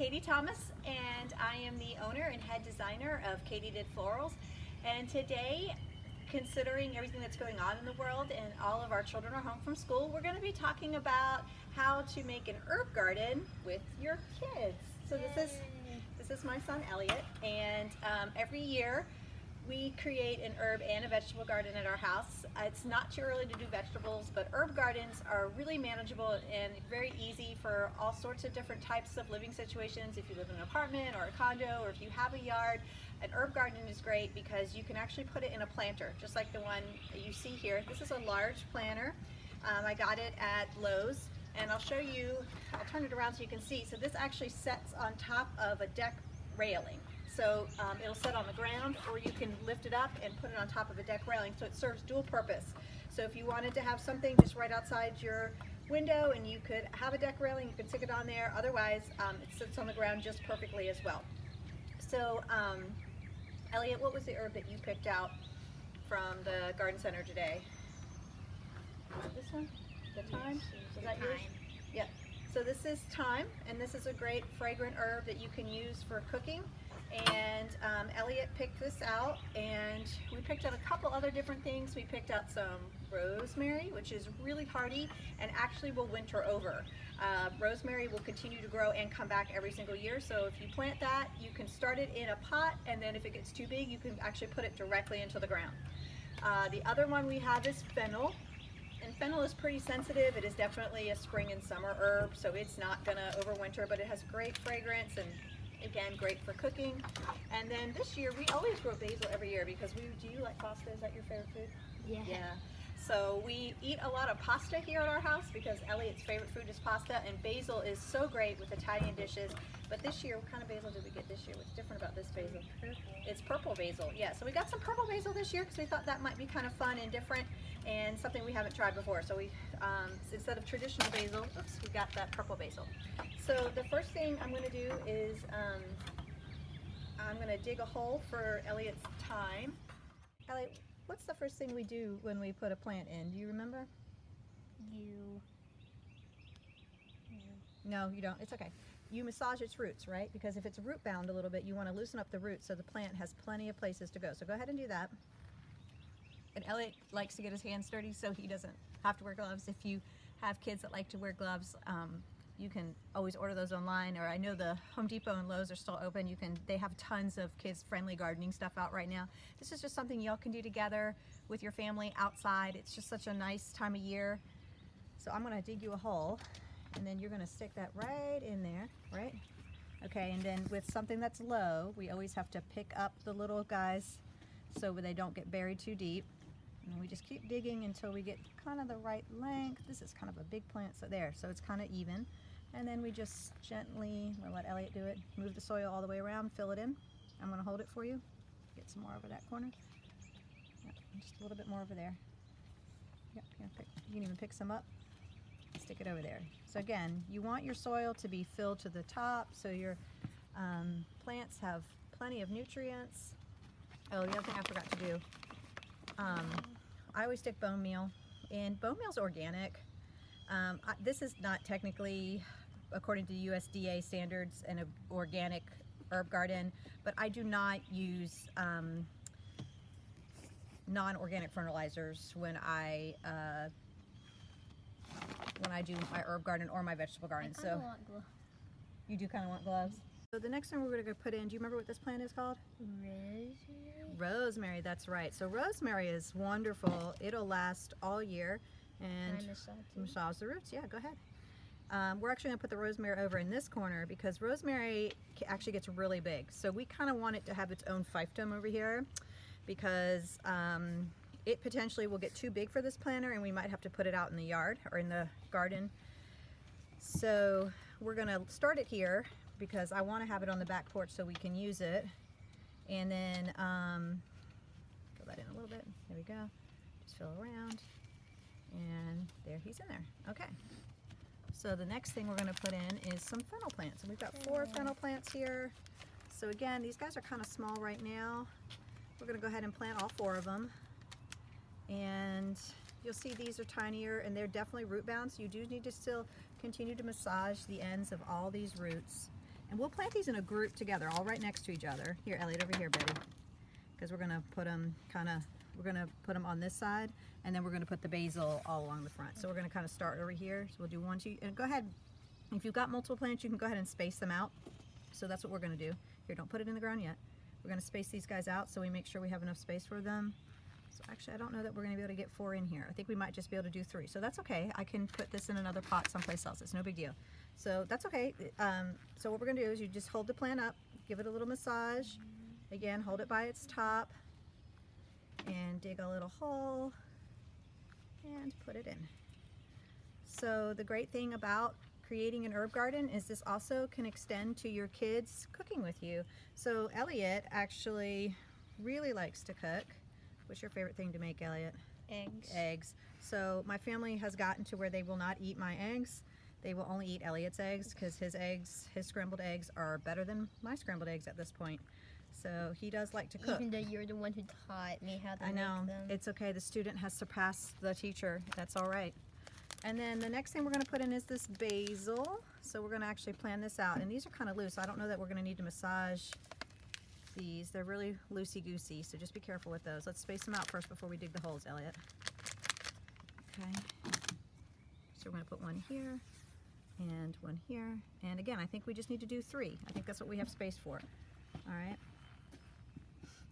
Katie Thomas, and I am the owner and head designer of KatieDid Florals. And today, considering everything that's going on in the world and all of our children are home from school, we're going to be talking about how to make an herb garden with your kids. So this is my son Elliot, and every year we create an herb and a vegetable garden at our house. It's not too early to do vegetables, but herb gardens are really manageable and very easy for all sorts of different types of living situations. If you live in an apartment or a condo, or if you have a yard, an herb garden is great because you can actually put it in a planter, just like the one that you see here. This is a large planter. I got it at Lowe's, and I'll show you, I'll turn it around so you can see. So this actually sets on top of a deck railing. So it'll sit on the ground, or you can lift it up and put it on top of a deck railing, so it serves dual purpose. So if you wanted to have something just right outside your window and you could have a deck railing, you can stick it on there. Otherwise, it sits on the ground just perfectly as well. So Elliot, what was the herb that you picked out from the garden center today? Was it this one? The thyme? Is that yours? Yeah. So this is thyme, and this is a great fragrant herb that you can use for cooking. And Elliot picked this out, and we picked out a couple other different things. We picked out some rosemary, which is really hardy and actually will winter over. Rosemary will continue to grow and come back every single year, so if you plant that, you can start it in a pot, and then if it gets too big, you can actually put it directly into the ground. The other one we have is fennel. And fennel is pretty sensitive. It is definitely a spring and summer herb, so it's not gonna overwinter, but it has great fragrance and again, great for cooking. And then this year, we always grow basil every year because do you like pasta? Is that your favorite food? Yeah. So we eat a lot of pasta here at our house because Elliot's favorite food is pasta, and basil is so great with Italian dishes. But this year, what kind of basil did we get this year? What's different about this basil? Purple. It's purple basil, yeah. So we got some purple basil this year because we thought that might be kind of fun and different and something we haven't tried before. So we, instead of traditional basil, we got that purple basil. So the first thing I'm going to do is I'm going to dig a hole for Elliot's thyme. Elliot, what's the first thing we do when we put a plant in? Do you remember? No, you don't. It's okay. You massage its roots, right? Because if it's root bound a little bit, you want to loosen up the roots so the plant has plenty of places to go. So go ahead and do that. And Elliot likes to get his hands dirty so he doesn't have to wear gloves. If you have kids that like to wear gloves, you can always order those online, or I know the Home Depot and Lowe's are still open. They have tons of kids-friendly gardening stuff out right now. This is just something y'all can do together with your family outside. It's just such a nice time of year. So I'm gonna dig you a hole, and then you're gonna stick that right in there, right? Okay, and then with something that's low, we always have to pick up the little guys so they don't get buried too deep. And we just keep digging until we get kind of the right length. This is kind of a big plant, so there, so it's kind of even. And then we just gently, we'll let Elliot do it, move the soil all the way around, fill it in. I'm gonna hold it for you. Get some more over that corner. Yep, just a little bit more over there. Yep, here, you can even pick some up, stick it over there. So again, you want your soil to be filled to the top so your plants have plenty of nutrients. Oh, the other thing I forgot to do, I always stick bone meal, and bone meal's organic. This is not technically, according to USDA standards, an organic herb garden, but I do not use non-organic fertilizers when I do my herb garden or my vegetable garden. So you do kind of want gloves. So the next one we're going to go put in, do you remember what this plant is called? Rosemary. Rosemary, that's right. So rosemary is wonderful. It'll last all year. And massage the roots. Yeah, go ahead. We're actually going to put the rosemary over in this corner because rosemary actually gets really big. So we kind of want it to have its own fiefdom over here because it potentially will get too big for this planter, and we might have to put it out in the yard or in the garden. So we're going to start it here because I want to have it on the back porch so we can use it. And then fill that in a little bit. There we go. Just fill around. And there, he's in there. Okay. So the next thing we're going to put in is some fennel plants. And we've got 4 fennel plants here. So again, these guys are kind of small right now. We're going to go ahead and plant all 4 of them. And you'll see these are tinier, and they're definitely root bound. So you do need to still continue to massage the ends of all these roots. And we'll plant these in a group together, all right next to each other. Here, Elliot, over here, Betty. Because we're gonna put them on this side, and then we're gonna put the basil all along the front. So we're gonna kind of start over here. So we'll do 1, 2, and go ahead. If you've got multiple plants, you can go ahead and space them out. So that's what we're gonna do. Here, don't put it in the ground yet. We're gonna space these guys out so we make sure we have enough space for them. So actually, I don't know that we're gonna be able to get 4 in here. I think we might just be able to do 3. So that's okay. I can put this in another pot someplace else. It's no big deal. So that's okay. So what we're gonna do is you just hold the plant up, give it a little massage. Again, hold it by its top and dig a little hole and put it in. So the great thing about creating an herb garden is this also can extend to your kids cooking with you. So Elliot actually really likes to cook. What's your favorite thing to make, Elliot? Eggs. Eggs. So my family has gotten to where they will not eat my eggs. They will only eat Elliot's eggs because his scrambled eggs are better than my scrambled eggs at this point. So he does like to cook. Even though you're the one who taught me how to I know. make them. It's okay. The student has surpassed the teacher. That's all right. And then the next thing we're going to put in is this basil. So we're going to actually plan this out. And these are kind of loose. I don't know that we're going to need to massage these. They're really loosey-goosey, so just be careful with those. Let's space them out first before we dig the holes, Elliot. Okay. So we're going to put 1 here and 1 here. And again, I think we just need to do 3. I think that's what we have space for. All right.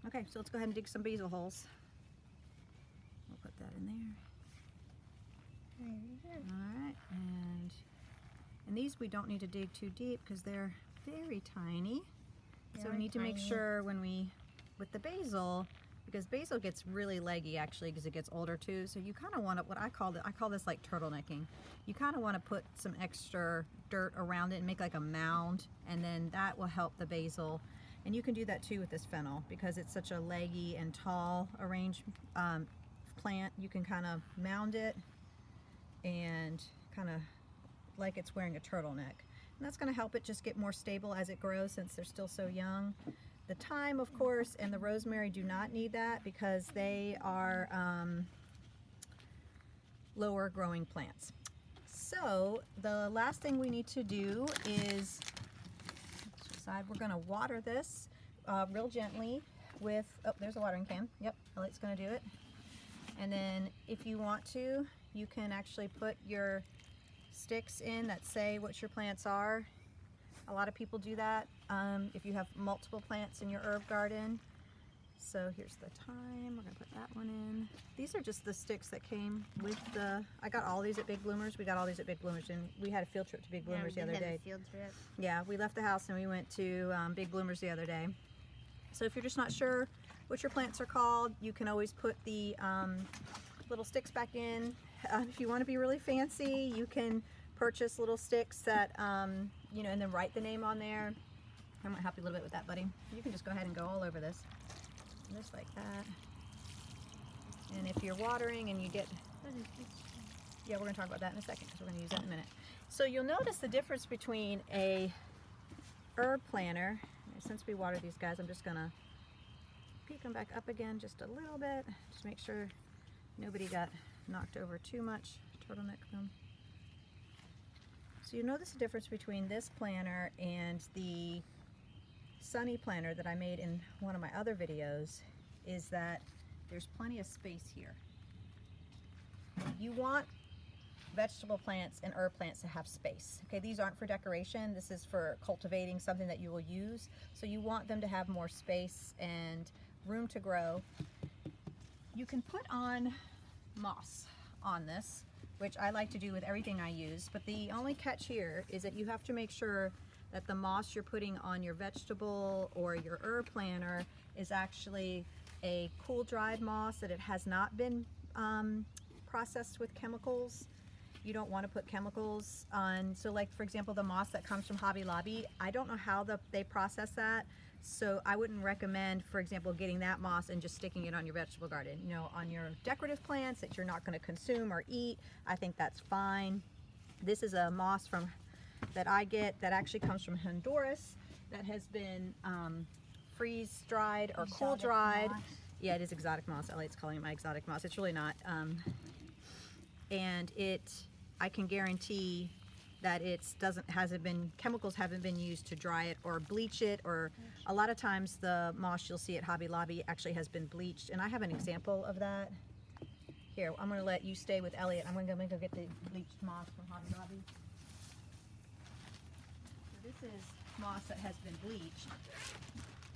Okay, so let's go ahead and dig some basil holes. We'll put that in there. All right, and these we don't need to dig too deep because they're very tiny. So we need to make sure with the basil, because basil gets really leggy actually because it gets older too. So you kind of want to, I call this like turtlenecking. You kind of want to put some extra dirt around it and make like a mound, and then that will help the basil. And you can do that too with this fennel because it's such a leggy and tall plant. You can kind of mound it and kind of like it's wearing a turtleneck. And that's going to help it just get more stable as it grows since they're still so young. The thyme, of course, and the rosemary do not need that because they are lower growing plants. So the last thing we need to do is we're going to water this real gently with, oh, there's a watering can. Yep, Elliot's going to do it. And then if you want to, you can actually put your sticks in that say what your plants are. A lot of people do that if you have multiple plants in your herb garden. So here's the thyme. We're going to put that one in. These are just the sticks that came with I got all these at Big Bloomers. We got all these at Big Bloomers, and we had a field trip to Big Bloomers the other day. Field trip. Yeah, we left the house and we went to Big Bloomers the other day. So if you're just not sure what your plants are called, you can always put the little sticks back in. If you want to be really fancy, you can purchase little sticks that, you know, and then write the name on there. I might help you a little bit with that, buddy. You can just go ahead and go all over this. Just like that. And if you're watering and you get, yeah, we're going to talk about that in a second because we're going to use that in a minute. So you'll notice the difference between a herb planter. Since we water these guys, I'm just going to peek them back up again just a little bit. Just make sure nobody got knocked over too much. Turtleneck them. So you notice the difference between this planter and the sunny planter that I made in one of my other videos is that there's plenty of space here. You want vegetable plants and herb plants to have space. Okay, these aren't for decoration. This is for cultivating something that you will use. So you want them to have more space and room to grow. You can put on moss on this, which I like to do with everything I use, but the only catch here is that you have to make sure that the moss you're putting on your vegetable or your herb planter is actually a cool dried moss, that it has not been processed with chemicals. You don't want to put chemicals on, so like for example the moss that comes from Hobby Lobby, I don't know how they process that, so I wouldn't recommend, for example, getting that moss and just sticking it on your vegetable garden. You know, on your decorative plants that you're not going to consume or eat, I think that's fine. This is a moss that I get that actually comes from Honduras that has been freeze dried or cool dried. Yeah, it is exotic moss. Elliot's calling it my exotic moss. It's really not. And I can guarantee that chemicals haven't been used to dry it or bleach it, or a lot of times the moss you'll see at Hobby Lobby actually has been bleached, and I have an example of that. Here, I'm going to let you stay with Elliot. I'm going to go get the bleached moss from Hobby Lobby. So this is moss that has been bleached,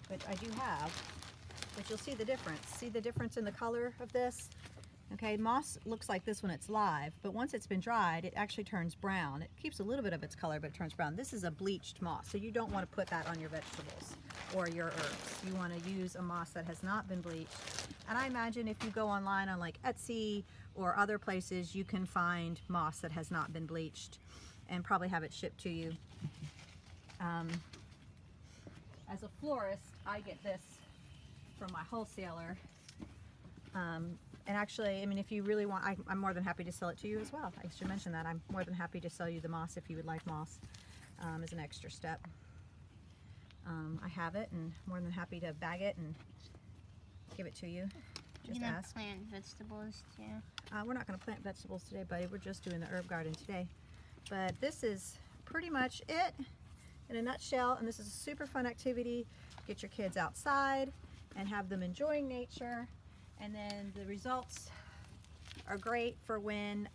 which I do have, but you'll see the difference. See the difference in the color of this? Okay, moss looks like this when it's live, but once it's been dried, it actually turns brown. It keeps a little bit of its color, but it turns brown. This is a bleached moss, so you don't want to put that on your vegetables or your herbs. You want to use a moss that has not been bleached. And I imagine if you go online on like Etsy or other places, you can find moss that has not been bleached and probably have it shipped to you. As a florist, I get this from my wholesaler. And actually, I mean, if you really want, I'm more than happy to sell it to you as well. I should mention that. I'm more than happy to sell you the moss if you would like moss as an extra step. I have it, and more than happy to bag it and give it to you. Just You're gonna ask. plant vegetables too. We're not going to plant vegetables today, buddy. We're just doing the herb garden today. But this is pretty much it in a nutshell, and this is a super fun activity. Get your kids outside and have them enjoying nature. And then the results are great for when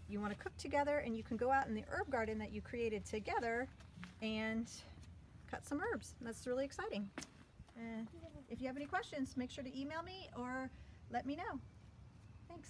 you want to cook together, and you can go out in the herb garden that you created together and cut some herbs. That's really exciting. If you have any questions, make sure to email me or let me know. Thanks.